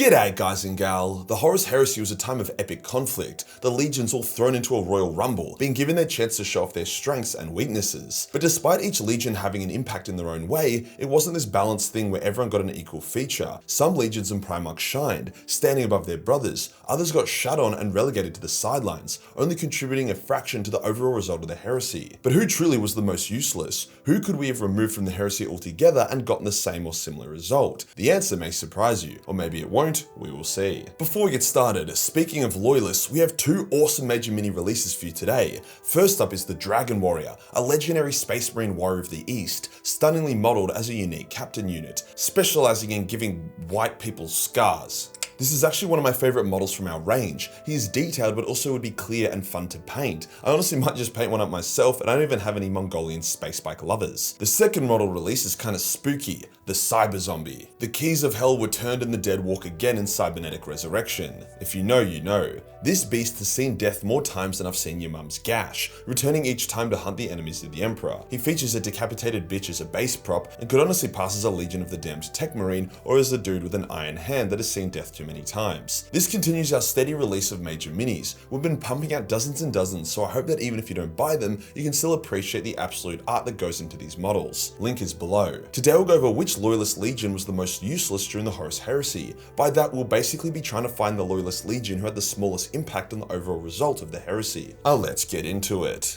G'day guys and gal. The Horus Heresy was a time of epic conflict, the legions all thrown into a royal rumble, being given their chance to show off their strengths and weaknesses. But despite each legion having an impact in their own way, it wasn't this balanced thing where everyone got an equal feature. Some legions and Primarchs shined, standing above their brothers, others got shat on and relegated to the sidelines, only contributing a fraction to the overall result of the heresy. But who truly was the most useless? Who could we have removed from the heresy altogether and gotten the same or similar result? The answer may surprise you, or maybe it won't. We will see. Before we get started, speaking of loyalists, we have two awesome major mini releases for you today. First up is the Dragon Warrior, a legendary Space Marine warrior of the East, stunningly modeled as a unique captain unit, specializing in giving white people scars. This is actually one of my favorite models from our range. He is detailed but also would be clear and fun to paint. I honestly might just paint one up myself, and I don't even have any Mongolian space bike lovers. The second model release is kind of spooky, the Cyber Zombie. The keys of hell were turned and the dead walk again in cybernetic resurrection. If you know, you know. This beast has seen death more times than I've seen your mum's gash, returning each time to hunt the enemies of the Emperor. He features a decapitated bitch as a base prop, and could honestly pass as a Legion of the Damned Tech Marine, or as a dude with an iron hand that has seen death too many times. This continues our steady release of major minis. We've been pumping out dozens and dozens, so I hope that even if you don't buy them, you can still appreciate the absolute art that goes into these models. Link is below. Today we'll go over which Loyalist Legion was the most useless during the Horus Heresy. By that, we'll basically be trying to find the Loyalist Legion who had the smallest impact on the overall result of the heresy. Let's get into it.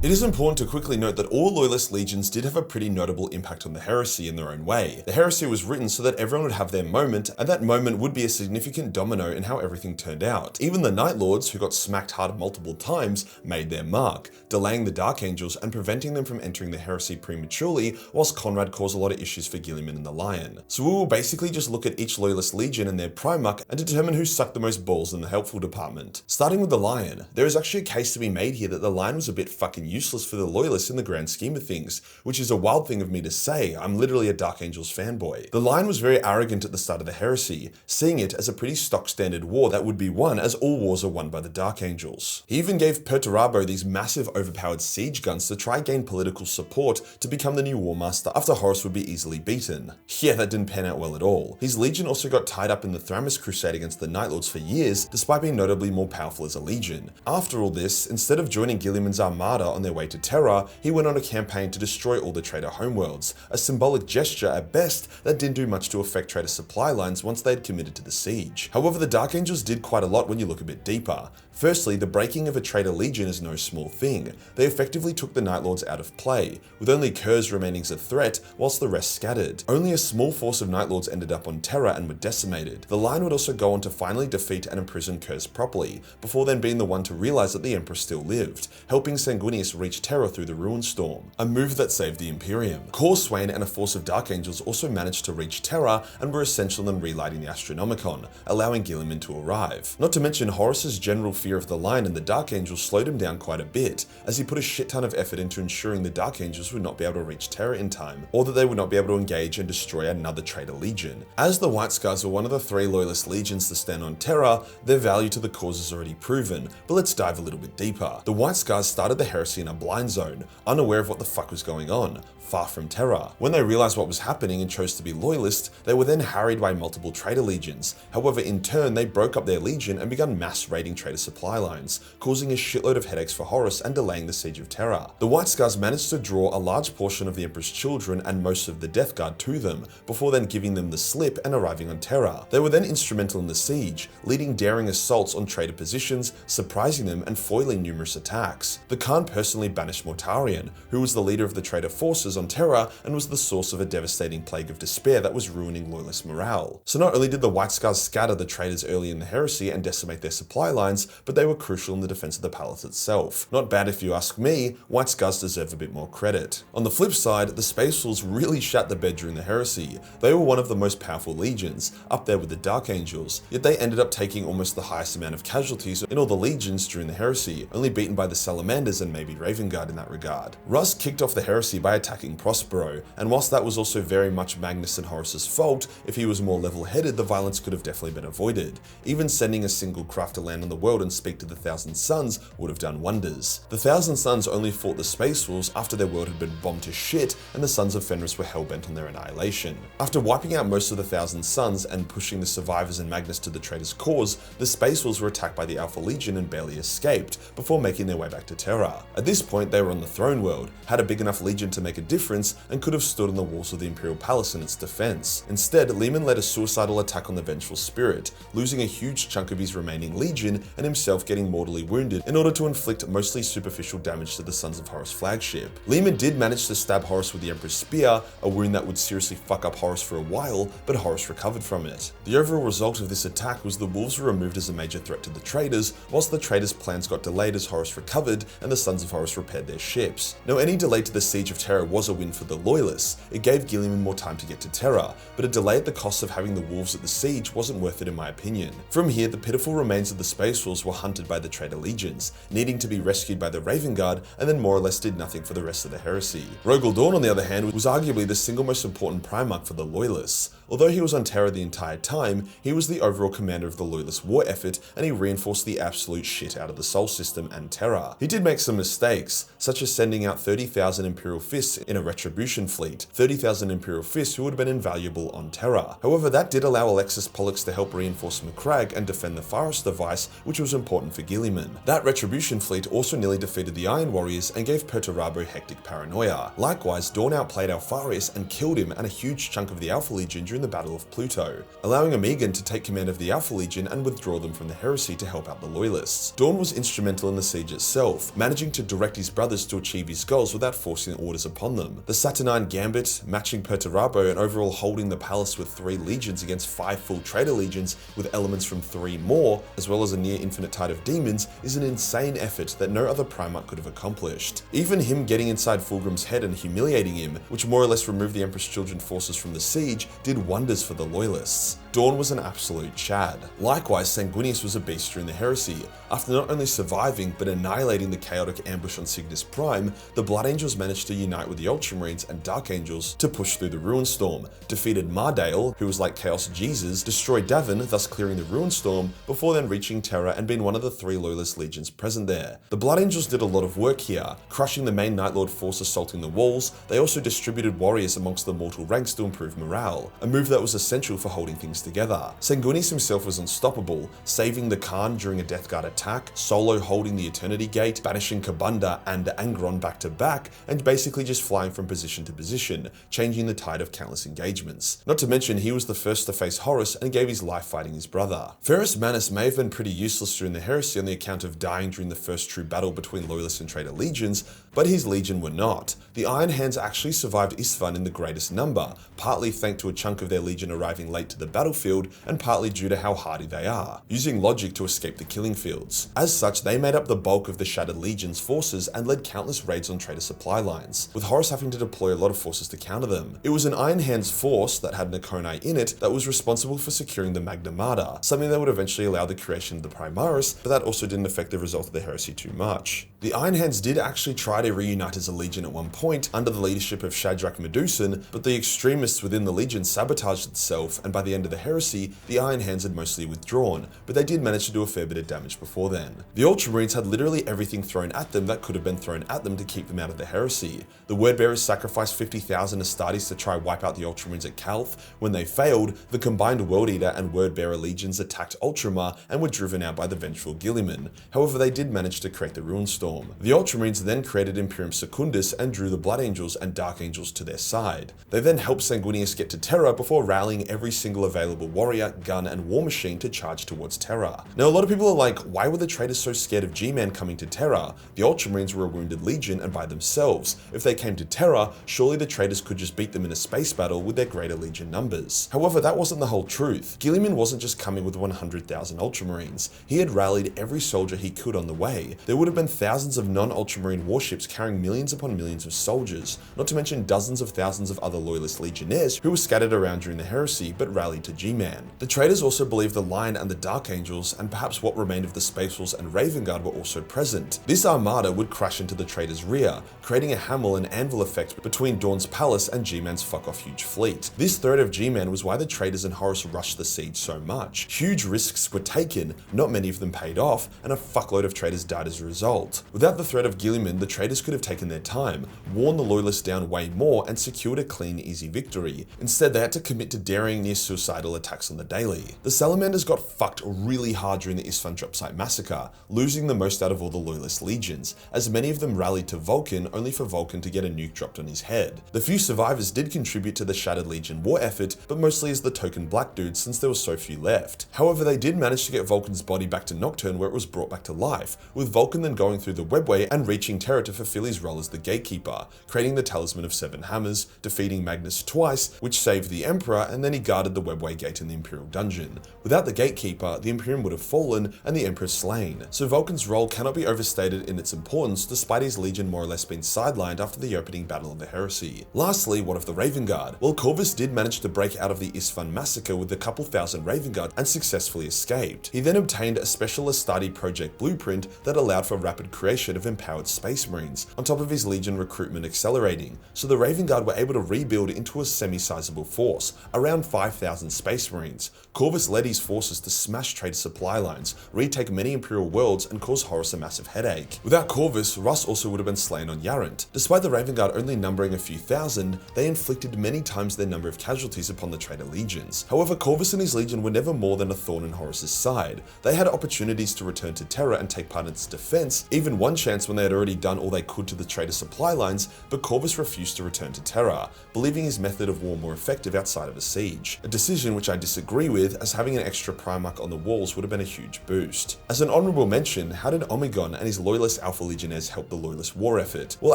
It is important to quickly note that all Loyalist legions did have a pretty notable impact on the heresy in their own way. The heresy was written so that everyone would have their moment, and that moment would be a significant domino in how everything turned out. Even the Night Lords, who got smacked hard multiple times, made their mark, delaying the Dark Angels and preventing them from entering the heresy prematurely, whilst Conrad caused a lot of issues for Guilliman and the Lion. So we will basically just look at each Loyalist legion and their Primarch and determine who sucked the most balls in the helpful department. Starting with the Lion, there is actually a case to be made here that the Lion was a bit fucking useless for the Loyalists in the grand scheme of things, which is a wild thing of me to say. I'm literally a Dark Angels fanboy. The Lion was very arrogant at the start of the heresy, seeing it as a pretty stock standard war that would be won, as all wars are won by the Dark Angels. He even gave Perturabo these massive overpowered siege guns to try gain political support to become the new War Master after Horus would be easily beaten. Yeah, that didn't pan out well at all. His legion also got tied up in the Thramis Crusade against the Night Lords for years, despite being notably more powerful as a legion. After all this, instead of joining Guilliman's armada on their way to Terra, he went on a campaign to destroy all the traitor homeworlds, a symbolic gesture at best that didn't do much to affect traitor supply lines once they had committed to the siege. However, the Dark Angels did quite a lot when you look a bit deeper. Firstly, the breaking of a traitor legion is no small thing. They effectively took the Night Lords out of play, with only Kurz remaining as a threat, whilst the rest scattered. Only a small force of Night Lords ended up on Terra and were decimated. The Lion would also go on to finally defeat and imprison Kurz properly, before then being the one to realize that the Emperor still lived, helping Sanguinius reach Terra through the Ruin Storm, a move that saved the Imperium. Corswain and a force of Dark Angels also managed to reach Terra and were essential in relighting the Astronomicon, allowing Guilliman to arrive. Not to mention, Horus's general fear of the Lion and the Dark Angels slowed him down quite a bit, as he put a shit ton of effort into ensuring the Dark Angels would not be able to reach Terra in time, or that they would not be able to engage and destroy another traitor legion. As the White Scars were one of the 3 Loyalist legions to stand on Terra, their value to the cause is already proven, but let's dive a little bit deeper. The White Scars started the heresy in a blind zone, unaware of what the fuck was going on, far from Terra. When they realized what was happening and chose to be loyalist, they were then harried by multiple traitor legions. However, in turn, they broke up their legion and began mass raiding traitor supply lines, causing a shitload of headaches for Horus and delaying the siege of Terra. The White Scars managed to draw a large portion of the Emperor's children and most of the Death Guard to them, before then giving them the slip and arriving on Terra. They were then instrumental in the siege, leading daring assaults on traitor positions, surprising them and foiling numerous attacks. The Khan personally banished Mortarion, who was the leader of the traitor forces on Terra and was the source of a devastating plague of despair that was ruining Loyalist morale. So not only did the White Scars scatter the traitors early in the heresy and decimate their supply lines, but they were crucial in the defense of the palace itself. Not bad if you ask me. White Scars deserve a bit more credit. On the flip side, the Space Wolves really shat the bed during the heresy. They were one of the most powerful legions, up there with the Dark Angels, yet they ended up taking almost the highest amount of casualties in all the legions during the heresy, only beaten by the Salamanders and maybe Raven Guard in that regard. Russ kicked off the heresy by attacking fucking Prospero, and whilst that was also very much Magnus and Horus's fault, if he was more level-headed, the violence could have definitely been avoided. Even sending a single craft to land on the world and speak to the Thousand Suns would have done wonders. The Thousand Suns only fought the Space Wolves after their world had been bombed to shit and the Sons of Fenris were hell-bent on their annihilation. After wiping out most of the Thousand Suns and pushing the survivors and Magnus to the traitor's cause, the Space Wolves were attacked by the Alpha Legion and barely escaped, before making their way back to Terra. At this point, they were on the throne world, had a big enough legion to make a difference, and could have stood on the walls of the Imperial Palace in its defense. Instead, Lehman led a suicidal attack on the Vengeful Spirit, losing a huge chunk of his remaining legion and himself getting mortally wounded in order to inflict mostly superficial damage to the Sons of Horus flagship. Lehman did manage to stab Horus with the Emperor's Spear, a wound that would seriously fuck up Horus for a while, but Horus recovered from it. The overall result of this attack was the Wolves were removed as a major threat to the traitors, whilst the traitors' plans got delayed as Horus recovered and the Sons of Horus repaired their ships. Now, any delay to the Siege of Terra was a win for the Loyalists. It gave Guilliman more time to get to Terra, but a delay at the cost of having the Wolves at the siege wasn't worth it in my opinion. From here, the pitiful remains of the Space Wolves were hunted by the traitor legions, needing to be rescued by the Raven Guard, and then more or less did nothing for the rest of the heresy. Rogel Dawn, on the other hand, was arguably the single most important Primarch for the Loyalists. Although he was on Terra the entire time, he was the overall commander of the Loyalist war effort, and he reinforced the absolute shit out of the Sol system and Terra. He did make some mistakes, such as sending out 30,000 Imperial Fists in a Retribution fleet, 30,000 Imperial Fists who would have been invaluable on Terra. However, that did allow Alexis Pollux to help reinforce Macragge and defend the Pharos device, which was important for Guilliman. That Retribution fleet also nearly defeated the Iron Warriors and gave Perturabo hectic paranoia. Likewise, Dawn outplayed Alpharius and killed him and a huge chunk of the Alpha Legion during the Battle of Pluto, allowing Omegan to take command of the Alpha Legion and withdraw them from the heresy to help out the Loyalists. Dawn was instrumental in the siege itself, managing to direct his brothers to achieve his goals without forcing orders upon them. The Saturnine Gambit, matching Perturabo and overall holding the palace with 3 legions against 5 full traitor legions with elements from 3 more, as well as a near infinite tide of demons, is an insane effort that no other Primarch could have accomplished. Even him getting inside Fulgrim's head and humiliating him, which more or less removed the Empress Children forces from the siege, did wonders for the Loyalists. Dawn was an absolute Chad. Likewise, Sanguinius was a beast during the heresy. After not only surviving, but annihilating the chaotic ambush on Cygnus Prime, the Blood Angels managed to unite with the Ultramarines and Dark Angels to push through the Ruinstorm, defeated Mardale, who was like Chaos Jesus, destroyed Davin, thus clearing the Ruinstorm, before then reaching Terra and being one of the 3 Loyalist legions present there. The Blood Angels did a lot of work here, crushing the main Night Lord force assaulting the walls. They also distributed warriors amongst the mortal ranks to improve morale, a move that was essential for holding things together. Sanguinius himself was unstoppable, saving the Khan during a Death Guard attack, solo holding the Eternity Gate, banishing Kabunda and Angron back to back, and basically just flying from position to position, changing the tide of countless engagements. Not to mention, he was the first to face Horus and gave his life fighting his brother. Ferrus Manus may have been pretty useless during the heresy on the account of dying during the first true battle between Loyalist and traitor legions, but his legion were not. The Iron Hands actually survived Isfahan in the greatest number, partly thanks to a chunk of their legion arriving late to the battlefield, and partly due to how hardy they are, using logic to escape the killing fields. As such, they made up the bulk of the Shattered Legion's forces and led countless raids on traitor supply lines, with Horus having to deploy a lot of forces to counter them. It was an Iron Hands force that had Nakonai in it that was responsible for securing the Magna Mater, something that would eventually allow the creation of the Primaris, but that also didn't affect the result of the heresy too much. The Iron Hands did actually try to reunite as a legion at one point under the leadership of Shadrach Medusan, but the extremists within the legion sabotaged itself, and by the end of the heresy, the Iron Hands had mostly withdrawn, but they did manage to do a fair bit of damage before then. The Ultramarines had literally everything thrown at them that could have been thrown at them to keep them out of the heresy. The Wordbearers sacrificed 50,000 Astartes to try wipe out the Ultramarines at Calth. When they failed, the combined World Eater and Wordbearer legions attacked Ultramar and were driven out by the vengeful Guilliman. However, they did manage to create the Ruinstorm. The Ultramarines then created Imperium Secundus and drew the Blood Angels and Dark Angels to their side. They then helped Sanguinius get to Terra before rallying every single available warrior, gun, and war machine to charge towards Terra. Now, a lot of people are like, why were the traitors so scared of G-Man coming to Terra? The Ultramarines were a wounded legion and by themselves. If they came to Terra, surely the traitors could just beat them in a space battle with their greater legion numbers. However, that wasn't the whole truth. Guilliman wasn't just coming with 100,000 Ultramarines. He had rallied every soldier he could on the way. There would have been thousands of non-Ultramarine warships carrying millions upon millions of soldiers, not to mention dozens of thousands of other Loyalist legionnaires who were scattered around during the heresy but rallied to G-Man. The traitors also believed the Lion and the Dark Angels, and perhaps what remained of the Space Wolves and Raven Guard, were also present. This armada would crash into the traitors' rear, creating a Hamel and Anvil effect between Dawn's Palace and G-Man's fuck-off huge fleet. This threat of G-Man was why the traitors and Horus rushed the siege so much. Huge risks were taken, not many of them paid off, and a fuckload of traitors died as a result. Without the threat of Guilliman, the traitors could have taken their time, worn the Loyalists down way more, and secured a clean, easy victory. Instead, they had to commit to daring, near-suicidal attacks on the daily. The Salamanders got fucked really hard during the Isfahan drop site massacre, losing the most out of all the Loyalist legions, as many of them rallied to Vulcan only for Vulcan to get a nuke dropped on his head. The few survivors did contribute to the Shattered Legion war effort, but mostly as the token black dudes since there were so few left. However, they did manage to get Vulcan's body back to Nocturne where it was brought back to life, with Vulcan then going through the webway and reaching Terra to fulfill his role as the Gatekeeper, creating the Talisman of Seven Hammers, defeating Magnus twice, which saved the Emperor, and then he guarded the webway gate in the Imperial dungeon. Without the Gatekeeper, the Imperium would have fallen and the Emperor slain, so Vulcan's role cannot be overstated in its importance despite his legion more or less being sidelined after the opening battle of the Heresy. Lastly, what of the Raven Guard? Well, Corvus did manage to break out of the Isfahan massacre with a couple thousand Raven Guard and successfully escaped. He then obtained a special Astarte project blueprint that allowed for rapid creation of empowered Space Marines, on top of his legion recruitment accelerating, so the Raven Guard were able to rebuild into a semi-sizable force, around 5,000 Space Marines. Corvus led his forces to smash traitor supply lines, retake many Imperial worlds, and cause Horus a massive headache. Without Corvus, Russ also would have been slain on Yarant. Despite the Raven Guard only numbering a few thousand, they inflicted many times their number of casualties upon the traitor legions. However, Corvus and his legion were never more than a thorn in Horus's side. They had opportunities to return to Terra and take part in its defense, even one chance when they had already done all they could to the traitor supply lines, but Corvus refused to return to Terra, believing his method of war more effective outside of a siege. A decision which I disagree with, as having an extra Primarch on the walls would have been a huge boost. As an honourable mention, how did Omegon and his Loyalist Alpha Legionnaires help the Loyalist war effort? Well,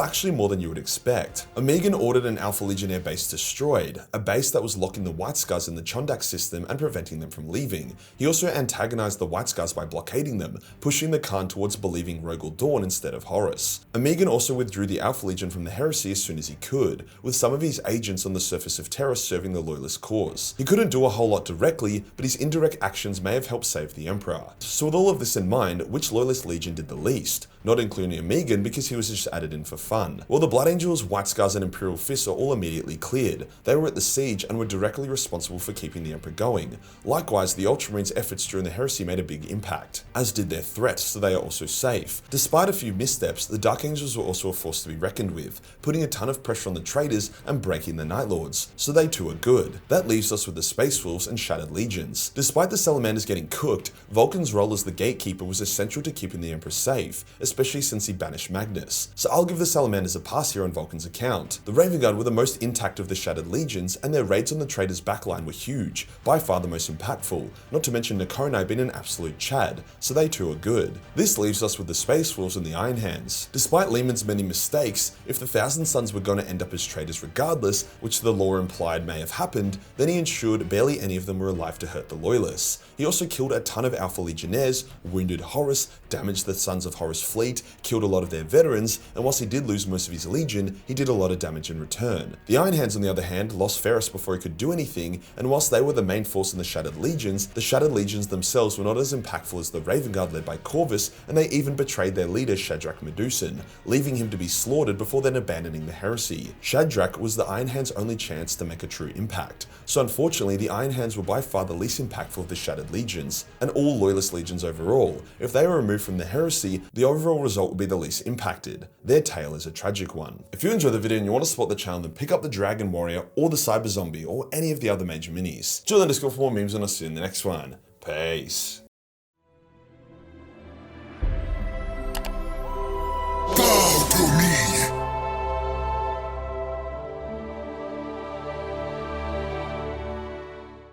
actually more than you would expect. Omegon ordered an Alpha Legionnaire base destroyed, a base that was locking the White Scars in the Chondak system and preventing them from leaving. He also antagonized the White Scars by blockading them, pushing the Khan towards believing Rogel Dawn instead of Horus. Omegon also withdrew the Alpha Legion from the Heresy as soon as he could, with some of his agents on the surface of Terra serving the Loyalist cause. He couldn't do a whole lot directly, but his indirect actions may have helped save the Emperor. So with all of this in mind, which Loyalist Legion did the least? Not including Omegon because he was just added in for fun. Well, the Blood Angels, White Scars, and Imperial Fists are all immediately cleared. They were at the siege and were directly responsible for keeping the Emperor going. Likewise, the Ultramarines' efforts during the Heresy made a big impact, as did their threats, so they are also safe. Despite a few missteps, the Dark Angels were also a force to be reckoned with, putting a ton of pressure on the traitors and breaking the Night Lords, so they too are good. That leaves us with the Space Wolves and Shattered Legions. Despite the Salamanders getting cooked, Vulcan's role as the Gatekeeper was essential to keeping the Emperor safe, especially since he banished Magnus. So I'll give the Salamanders a pass here on Vulcan's account. The Raven Guard were the most intact of the Shattered Legions, and their raids on the traitors' backline were huge, by far the most impactful, not to mention Nakonai being an absolute chad, so they too are good. This leaves us with the Space Wolves and the Iron Hands. Despite Lehman's many mistakes, if the Thousand Sons were going to end up as traitors regardless, which the lore implied may have happened, then he ensured barely any of them were alive to hurt the Loyalists. He also killed a ton of Alpha Legionnaires, wounded Horus, damaged the Sons of Horus fleet, killed a lot of their veterans, and whilst he did lose most of his legion, he did a lot of damage in return. The Iron Hands, on the other hand, lost Ferrus before he could do anything, and whilst they were the main force in the Shattered Legions, the Shattered Legions themselves were not as impactful as the Raven Guard led by Corvus, and they even betrayed their leader Shadrach Medusan, leaving him to be slaughtered before then abandoning the Heresy. Shadrach was the Iron Hands' only chance to make a true impact, so unfortunately the Iron Hands were by far the least impactful of the Shattered Legions, and all Loyalist Legions overall. If they were removed from the Heresy, the overall result would be the least impacted. Their tale is a tragic one. If you enjoyed the video and you want to support the channel, then pick up the Dragon Warrior or the Cyber Zombie or any of the other major minis. Join the Discord for more memes and I'll see you in the next one. Peace.